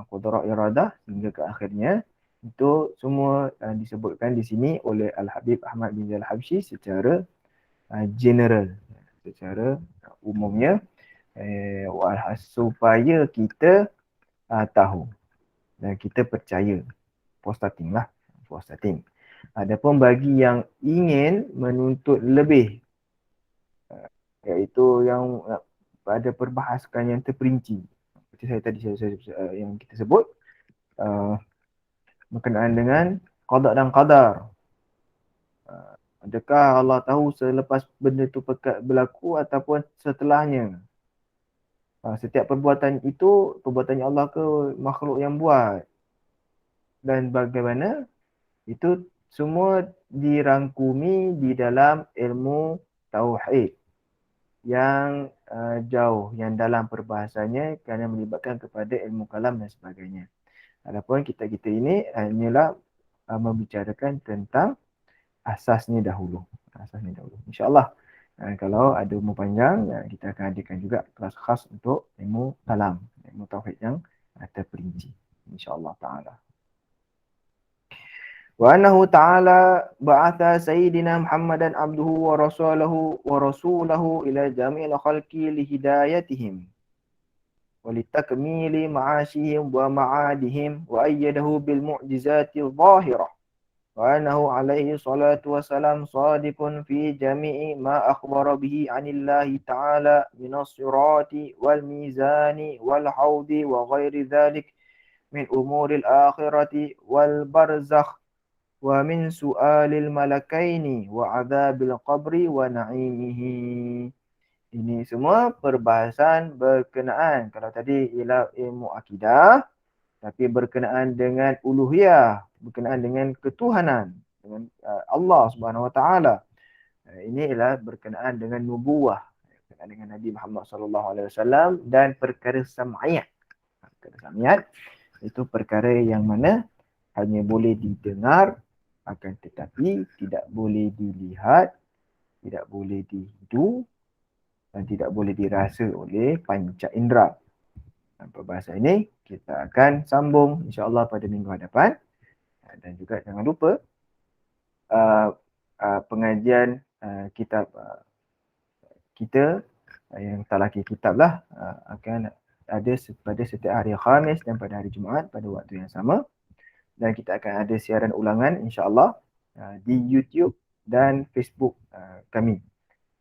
qudrah iradah hingga ke akhirnya. Itu semua disebutkan di sini oleh Al-Habib Ahmad bin Al-Habsyi secara general, secara umumnya, supaya kita tahu dan kita percaya. Postating lah. Postating. Adapun bagi yang ingin menuntut lebih, iaitu yang pada perbahasan yang terperinci, seperti saya tadi yang kita sebut, berkenaan dengan qada dan qadar. Adakah Allah tahu selepas benda itu berlaku ataupun setelahnya? Setiap perbuatan itu perbuatannya Allah ke makhluk yang buat? Dan bagaimana? Itu semua dirangkumi di dalam ilmu tauhid yang jauh yang dalam perbahasannya kerana melibatkan kepada ilmu kalam dan sebagainya. Adapun kita ini hanyalah membicarakan tentang asasnya dahulu. InsyaAllah kalau ada umur panjang, kita akan adakan juga kelas khas untuk ilmu kalam, ilmu tauhid yang terperinci. InsyaAllah ta'ala. وأنه تعالى بعث سيدنا محمدا عبده ورسوله إلى جميع الخلق لهدايتهم ولتكميل معاشهم ومعادهم وأيده بالمعجزات الظاهرة وأنه عليه الصلاة والسلام صادق في جميع ما أخبر به عن الله تعالى من الصراط والميزان والحوض وغير ذلك من أمور الآخرة والبرزخ ومن سؤال الملكين وعذاب القبر ونعيمه. Ini semua perbahasan berkenaan, kalau tadi ialah ilmu akidah, tapi berkenaan dengan uluhiyah, berkenaan dengan ketuhanan, dengan Allah Subhanahu Wa Taala. Ini ialah berkenaan dengan nubuwah, berkenaan dengan Nabi Muhammad sallallahu alaihi wasallam, dan perkara sam'iyat. Perkara sam'iyat itu perkara yang mana hanya boleh didengar, akan tetapi tidak boleh dilihat, tidak boleh dihidu, dan tidak boleh dirasa oleh panca indera. Dan perbahasan ini kita akan sambung insya-Allah pada minggu hadapan. Dan juga jangan lupa pengajian kitab kita yang talaki kitab lah akan ada pada setiap hari Khamis dan pada hari Jumaat pada waktu yang sama. Dan kita akan ada siaran ulangan insya-Allah di YouTube dan Facebook kami.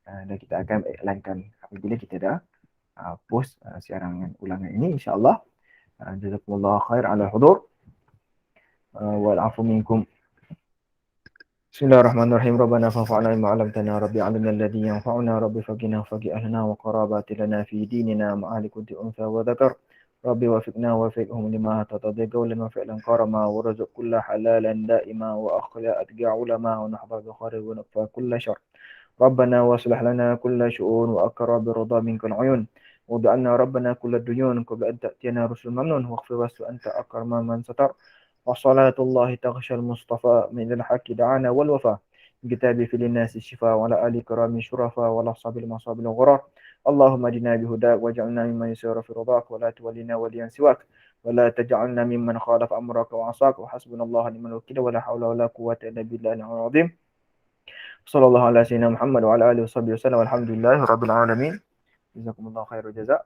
Dan kita akan iklankan apabila kita dah post siaran ulangan ini insya-Allah. Jazakumullah khair ala hudur wal afu minkum. Bismillahirrahmanirrahim. Rabbana fa'alna ma 'allamtana rabbi 'allimna alladhi yanfa'una rabbi faqina faqi ahlana wa qarabati lana fi dinina ma'ali kunti unsa wa dhakar. ربي وفقنا وفقهم لما تتضي قولا وفعلا كرما ورزق كل حلالا دائما وأخلاء أتقى علما ونحضر بخير ونكفى كل شر ربنا واصلح لنا كل شؤون وأكرى برضا منك العيون وجعلنا ربنا كل الديون قبل أن تأتينا رسل ممنون واغفر واستر أنت أكرم من ستر وصلاة الله تغشى المصطفى من الحق دعانا والوفاء كتابي في للناس الشفاء وعلى آل كرام شرفاء ولا صاب المصاب الغرار اللهم اجنا بهداك واجعلنا ممن يسير في رضاك ولا تولنا وليا سواك ولا تجعلنا ممن خالف أمرك وعصاك وحسبنا الله ونعم الوكيل ولا حول ولا قوة إلا بالله العظيم صلى الله على سيدنا محمد وعلى آله وصحبه وسلم والحمد لله رب العالمين. جزاكم الله خير الجزاء.